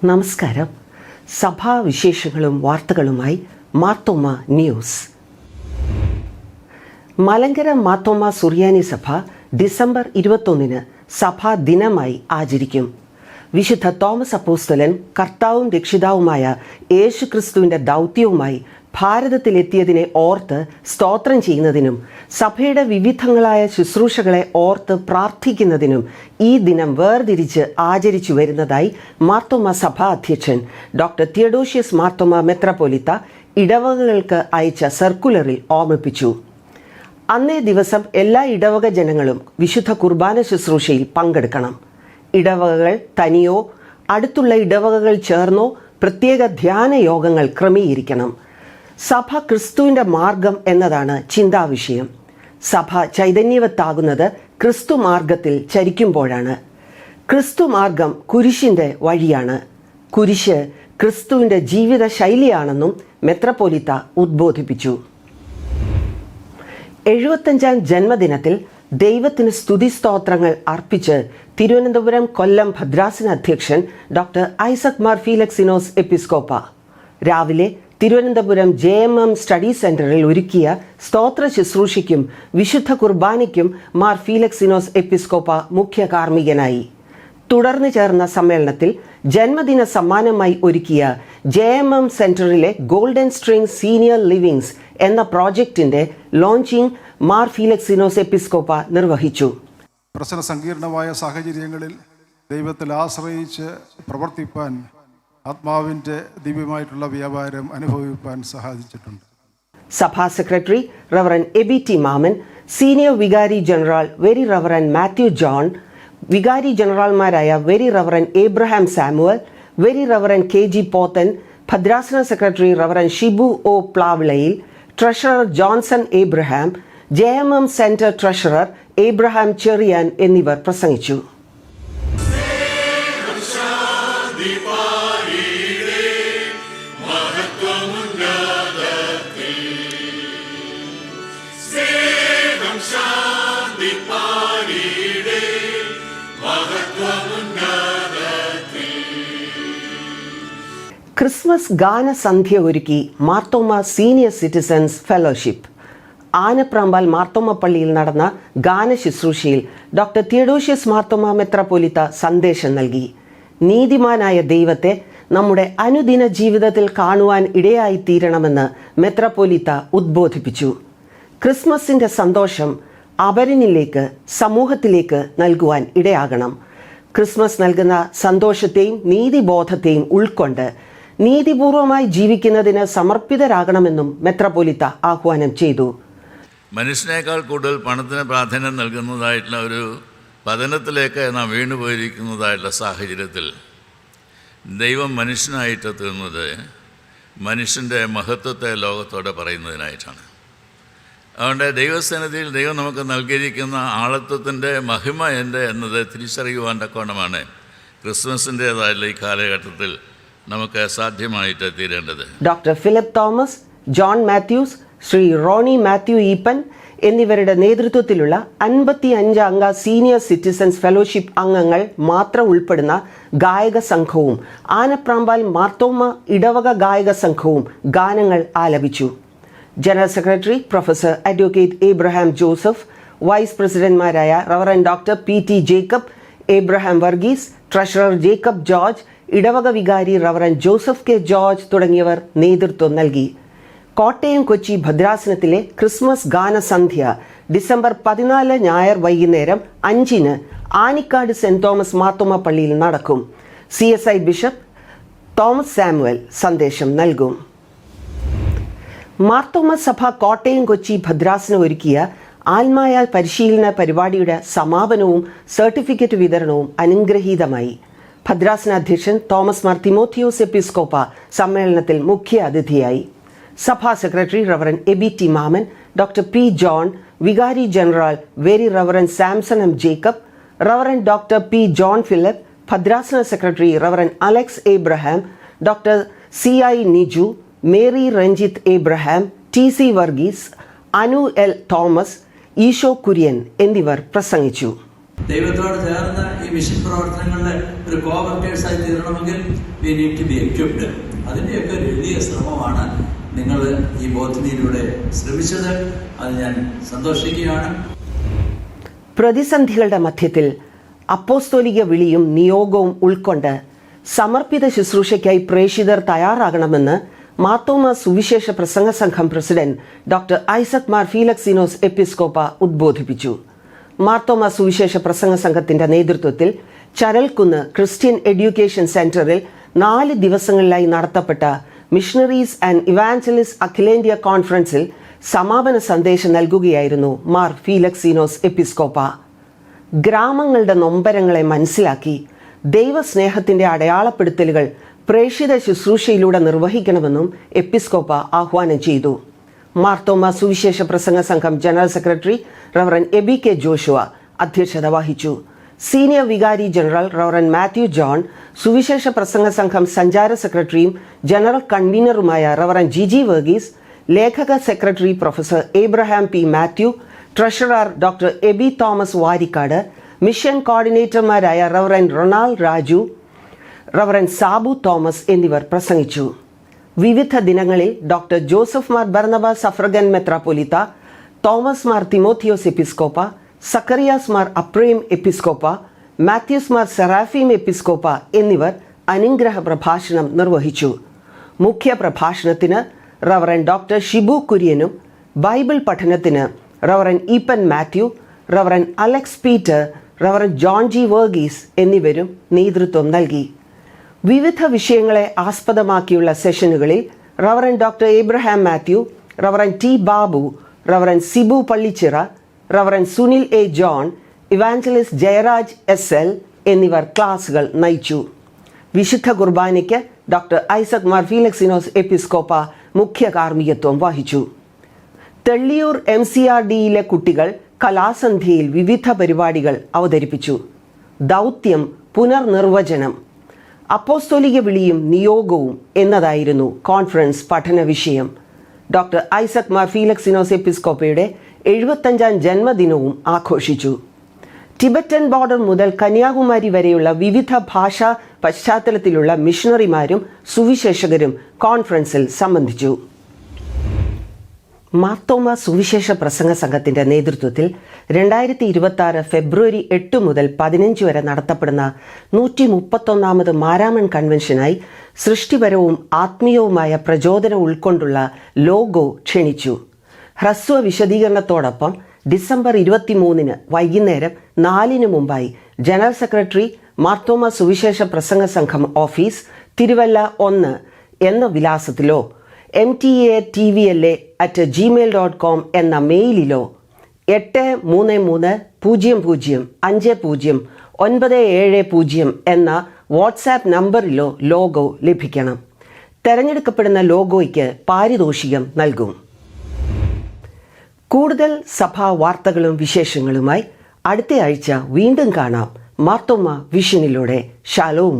നമസ്കാരം. സഭാവിശേഷങ്ങളും വാർത്തകളുമായി മാർത്തോമ ന്യൂസ്. മലങ്കര മാർത്തോമ സുറിയാനി സഭ ഡിസംബർ 21 സഭാ ദിനമായി ആചരിക്കും. വിശുദ്ധ തോമസ് അപ്പോസ്തലൻ കർത്താവും രക്ഷിതാവുമായ യേശുക്രിസ്തുവിൻ്റെ ദൗത്യവുമായി ഭാരതത്തിലെത്തിയതിനെ ഓർത്ത് സ്തോത്രം ചെയ്യുന്നതിനും സഭയുടെ വിവിധങ്ങളായ ശുശ്രൂഷകളെ ഓർത്ത് പ്രാർത്ഥിക്കുന്നതിനും ഈ ദിനം വേർതിരിച്ച് ആചരിച്ചു വരുന്നതായി മാർത്തോമ സഭാ അധ്യക്ഷൻ ഡോക്ടർ തിയഡോഷ്യസ് മാർത്തോമ മെത്രാപ്പോലീത്ത ഇടവകകൾക്ക് അയച്ച സർക്കുലറിൽ ഓർമ്മിപ്പിച്ചു. അന്നേ ദിവസം എല്ലാ ഇടവക ജനങ്ങളും വിശുദ്ധ കുർബാന ശുശ്രൂഷയിൽ പങ്കെടുക്കണം. ഇടവകകൾ തനിയോ അടുത്തുള്ള ഇടവകകൾ ചേർന്നോ പ്രത്യേക ധ്യാന യോഗങ്ങൾ ക്രമീകരിക്കണം. സഭ ക്രിസ്തുവിൻ്റെ മാർഗം എന്നതാണ് ചിന്താവിഷയം. സഭ ചൈതന്യവത്താകുന്നത് ക്രിസ്തു മാർഗത്തിൽ ചരിക്കുമ്പോഴാണ്. ക്രിസ്തു മാർഗം കുരിശിൻ്റെ വഴിയാണ്. കുരിശ് ക്രിസ്തുവിൻ്റെ ജീവിത ശൈലിയാണെന്നും മെത്രാപ്പോലീത്ത ഉദ്ബോധിപ്പിച്ചു. 75ാം ജന്മദിനത്തിൽ ദൈവത്തിന് സ്തുതിസ്തോത്രങ്ങൾ അർപ്പിച്ച് തിരുവനന്തപുരം കൊല്ലം ഭദ്രാസന അധ്യക്ഷൻ ഡോക്ടർ ഐസക് മാർ ഫീലക്സിനോസ് എപ്പിസ്കോപ്പ രാവിലെ തിരുവനന്തപുരം JMM സ്റ്റഡി സെന്ററിൽ ഒരുക്കിയ സ്തോത്ര ശുശ്രൂഷയ്ക്കും വിശുദ്ധ കുർബാനയ്ക്കും മാർ ഫീലക്സിനോസ് എപ്പിസ്കോപ്പ മുഖ്യ കാർമ്മികനായി. തുടർന്ന് ചേർന്ന സമ്മേളനത്തിൽ ജന്മദിന സമ്മാനമായി ഒരുക്കിയ JMM സെന്ററിലെ ഗോൾഡൻ സ്ട്രിംഗ് സീനിയർ ലിവിങ്സ് എന്ന പ്രോജക്റ്റിന്റെ ലോഞ്ചിങ് മാർ ഫീലക്സിനോസ് എപ്പിസ്കോപ്പ നിർവഹിച്ചു. പ്രശ്ന സങ്കീർണമായ സാഹചര്യങ്ങളിൽ ദൈവത്തിൽ ആശ്രയിച്ച് പ്രവർത്തിപ്പാൻ ആത്മാവിൻ്റെ ദിവ്യമായിട്ടുള്ള വ്യാപാരം അനുഭവിപ്പാൻ സഹായിച്ചിട്ടുണ്ട്. സഭാ secretary reverend Eby T Mammen, senior വികാരി general very reverend Mathew John, വികാരി ജനറൽമാരായ very reverend Abraham Samuel, very reverend KG Pothan, ഭദ്രാസന സെക്രട്ടറി റവറൻ ഷിബു O പ്ലാവിളയിൽ, treasurer Johnson Abraham, JMM centre treasurer Abraham Cherian എന്നിവർ പ്രസംഗിച്ചു. ക്രിസ്മസ് ഗാനസന്ധ്യ ഒരുക്കി Marthoma senior citizens fellowship. Anaprampal Marthoma പള്ളിയിൽ നടന്ന ഗാന ശുശ്രൂഷയിൽ ഡോക്ടർ തിയഡോഷ്യസ് മാർത്തോമ മെത്രാപ്പോലീത്ത സന്ദേശം നൽകി. നീതിമാനായ ദൈവത്തെ നമ്മുടെ അനുദിന ജീവിതത്തിൽ കാണുവാൻ ഇടയായിത്തീരണമെന്ന് മെത്രാപ്പോലീത്ത ഉദ്ബോധിപ്പിച്ചു. ക്രിസ്മസിൻ്റെ സന്തോഷം അപരനിലേക്ക്, സമൂഹത്തിലേക്ക് നൽകുവാൻ ഇടയാകണം. ക്രിസ്മസ് നൽകുന്ന സന്തോഷത്തെയും നീതിബോധത്തെയും ഉൾക്കൊണ്ട് നീതിപൂർവമായി ജീവിക്കുന്നതിന് സമർപ്പിതരാകണമെന്നും മെത്രാപ്പോലീത്ത ആഹ്വാനം ചെയ്തു. മനുഷ്യനേക്കാൾ കൂടുതൽ പണത്തിന് പ്രാധാന്യം നൽകുന്നതായിട്ടുള്ള ഒരു പതനത്തിലേക്ക് നാം വീണുപോയിരിക്കുന്നതായിട്ടുള്ള സാഹചര്യത്തിൽ ദൈവം മനുഷ്യനായിട്ട് തീർന്നത് മനുഷ്യൻ്റെ മഹത്വത്തെ ലോകത്തോടെ പറയുന്നതിനായിട്ടാണ്. അതുകൊണ്ട് ദൈവസന്നിധിയിൽ ദൈവം നമുക്ക് നൽകിയിരിക്കുന്ന ആളത്വത്തിൻ്റെ മഹിമ എന്നത് തിരിച്ചറിയുവാൻ തക്കവണ്ണമാണ് ക്രിസ്മസിൻ്റേതായുള്ള ഈ കാലഘട്ടത്തിൽ നമുക്ക് സാധ്യമായിട്ട് തീരേണ്ടത്. Doctor Philip Thomas, John Mathews, Shri Ronnie Mathew Eapen എന്നിവരുടെ നേതൃത്വത്തിലുള്ള 55 അംഗ സീനിയർ സിറ്റിസൺസ് ഫെലോഷിപ്പ് അംഗങ്ങൾ മാത്രം ഉൾപ്പെടുന്ന ഗായക സംഘവും ആനപ്രാമ്പാൽ മാർത്തോമ ഇടവക ഗായക സംഘവും ഗാനങ്ങൾ ആലപിച്ചു. General secretary professor advocate Abraham Joseph, vice പ്രസിഡന്റ്മാരായ reverend doctor PT Jacob, Abraham Varghese, treasurer Jacob George, ഇടവക വികാരി റവറൻ ജോസഫ് K ജോർജ് തുടങ്ങിയവർ നേതൃത്വം നൽകി. കോട്ടയം കൊച്ചി ഭദ്രാസനത്തിലെ ക്രിസ്മസ് ഗാനസന്ധ്യ ഡിസംബർ 14 ഞായർ വൈകുന്നേരം 5 ആനിക്കാട് സെന്റ് തോമസ് മാർത്തോമ പള്ളിയിൽ നടക്കും. CSI ബിഷപ്പ് തോമസ് സാമുവൽ സന്ദേശം നൽകും. മാർത്തോമ സഭ കോട്ടയം കൊച്ചി ഭദ്രാസനം ഒരുക്കിയ ആത്മായാൽ പരിശീലന പരിപാടിയുടെ സമാപനവും സർട്ടിഫിക്കറ്റ് വിതരണവും അനുഗ്രഹീതമായി. ഭദ്രാസന അധ്യക്ഷൻ തോമസ് മാർ തിമോത്തിയോസ് എപ്പിസ്കോപ്പ സമ്മേളനത്തിൽ മുഖ്യ അതിഥിയായി. സഭാ secretary reverend Eby T Mammen, doctor P John, വികാരി general very reverend Samson M Jacob, reverend doctor P John Philip, ഭദ്രാസന secretary reverend Alex Abraham, doctor CI Niju, Mary Ranjith Abraham, TC Varghese, Anu L Thomas, Eesho Kurian എന്നിവർ പ്രസംഗിച്ചു. ദൈവത്തോട് ചേർന്ന് ഈ മിഷൻ പ്രവർത്തനങ്ങളുടെ ഒരു കോവർക്കേഴ്സായി തീരണമെങ്കിൽ we need to be equipped. അതിൻ്റെയൊക്കെ ഒരു വലിയ ശ്രമമാണ് നിങ്ങൾ ഈ ബോധനയിലൂടെ ശ്രമിച്ചത്. അത് ഞാൻ സന്തോഷിക്കുകയാണ്. പ്രതിസന്ധികളുടെ മധ്യത്തിൽ അപ്പോസ്തോലിക വിളിയും നിയോഗവും ഉൾക്കൊണ്ട് സമർപ്പിത ശുശ്രൂഷയ്ക്കായി പ്രേക്ഷിതർ തയ്യാറാകണമെന്ന് മാർത്തോമ സുവിശേഷ പ്രസംഗ സംഘം president doctor Isaac Mar Philoxenos Episcopa ഉദ്ബോധിപ്പിച്ചു. മാർത്തോമ സുവിശേഷ പ്രസംഗ സംഘത്തിന്റെ നേതൃത്വത്തിൽ ചരൽക്കുന്ന് ക്രിസ്ത്യൻ എഡ്യൂക്കേഷൻ സെന്ററിൽ 4 ദിവസങ്ങളിലായി നടത്തപ്പെട്ട മിഷണറീസ് ആൻഡ് ഇവാഞ്ചലിസ്റ്റ് അഖിലേന്ത്യാ കോൺഫറൻസിൽ സമാപന സന്ദേശം നൽകുകയായിരുന്നു മാർ ഫീലക്സിനോസ് എപ്പിസ്കോപ്പ. ഗ്രാമങ്ങളുടെ നൊമ്പരങ്ങളെ മനസ്സിലാക്കി ദൈവസ്നേഹത്തിന്റെ അടയാളപ്പെടുത്തലുകൾ പ്രേക്ഷിത ശുശ്രൂഷയിലൂടെ നിർവഹിക്കണമെന്നും എപ്പിസ്കോപ്പ ആഹ്വാനം ചെയ്തു. മാർത്തോമ സുവിശേഷ പ്രസംഗ സംഘം general secretary reverend Aby K Joshua അധ്യക്ഷത വഹിച്ചു. സീനിയർ വികാരി ജനറൽ റവറൻ മാത്യു ജോൺ, സുവിശേഷ പ്രസംഗ സംഘം സഞ്ചാര സെക്രട്ടറിയും ജനറൽ കൺവീനറുമായ റവറൻ ജിജി വർഗീസ്, ലേഖക secretary professor Abraham P Mathew, treasurer doctor Eby Thomas Varikkad, mission കോർഡിനേറ്റർമാരായ reverend Ronald Raju, reverend Sabu Thomas എന്നിവർ പ്രസംഗിച്ചു. വിവിധ ദിനങ്ങളിൽ doctor Joseph Mar Barnabas suffragan Metrapolitha, Thomas Mar Timotheos Episcopa, Zacharias Mar Aprem Episcopa, Mathews Mar Serafim Episcopa എന്നിവർ അനുഗ്രഹ പ്രഭാഷണം നിർവഹിച്ചു. മുഖ്യ പ്രഭാഷണത്തിന് റവറൻ ഡോക്ടർ ഷിബു കുര്യനും, ബൈബിൾ പഠനത്തിന് reverend Eapen Mathew, reverend Alex Peter, reverend John G Varghese എന്നിവരും നേതൃത്വം നൽകി. വിവിധ വിഷയങ്ങളെ ആസ്പദമാക്കിയുള്ള സെഷനുകളിൽ reverend doctor Abraham Mathew, reverend T Babu, reverend Sibu Pallichira, reverend Sunil A John, evangelist Jayaraj SL എന്നിവർ ക്ലാസുകൾ നയിച്ചു. വിശുദ്ധ കുർബാനയ്ക്ക് ഡോക്ടർ ഐസക് മാർ ഫീലക്സിനോസ് എപ്പിസ്കോപ്പ മുഖ്യ കാർമ്മികത്വം വഹിച്ചു. തെള്ളിയൂർ MCRDയിലെ കുട്ടികൾ കലാസന്ധ്യയിൽ വിവിധ പരിപാടികൾ അവതരിപ്പിച്ചു. ദൗത്യം പുനർനിർവചനം, അപ്പോസ്തോലിക വിളിയും നിയോഗവും എന്നതായിരുന്നു കോൺഫറൻസ് പഠന വിഷയം. ഡോക്ടർ ഐസക് മാർ ഫീലക്സിനോസ് എപ്പിസ്കോപ്പയുടെ 75ാം ജന്മദിനവും ആഘോഷിച്ചു. ടിബറ്റൻ ബോർഡർ മുതൽ കന്യാകുമാരി വരെയുള്ള വിവിധ ഭാഷാ പശ്ചാത്തലത്തിലുള്ള മിഷണറിമാരും സുവിശേഷകരും കോൺഫറൻസിൽ സംബന്ധിച്ചു. മാർത്തോമ സുവിശേഷ പ്രസംഗ സംഘത്തിന്റെ നേതൃത്വത്തിൽ 2026 ഫെബ്രുവരി 8 മുതൽ 15 വരെ നടത്തപ്പെടുന്ന 131ാമത് മാരാമൺ കൺവെൻഷനായി സൃഷ്ടിപരവും ആത്മീയവുമായ പ്രചോദനം ഉൾക്കൊണ്ടുള്ള ലോഗോ ക്ഷണിച്ചു. ഹ്രസ്വ വിശദീകരണത്തോടൊപ്പം ഡിസംബർ 23 വൈകുന്നേരം 4 മുമ്പായി ജനറൽ സെക്രട്ടറി, മാർത്തോമ സുവിശേഷ പ്രസംഗ സംഘം ഓഫീസ്, തിരുവല്ല 1 എന്ന വിലാസത്തിലോ mtatvla@gmail.com എന്ന മെയിലിലോ 8300500970 എന്ന വാട്സാപ്പ് നമ്പറിലോ ലോഗോ ലഭിക്കണം. തെരഞ്ഞെടുക്കപ്പെടുന്ന ലോഗോയ്ക്ക് പാരിതോഷികം നൽകും. കൂടുതൽ സഭാ വാർത്തകളും വിശേഷങ്ങളുമായി അടുത്ത ആഴ്ച വീണ്ടും കാണാം. മാർത്തോമ വിഷനിലൂടെ. ഷാലോം.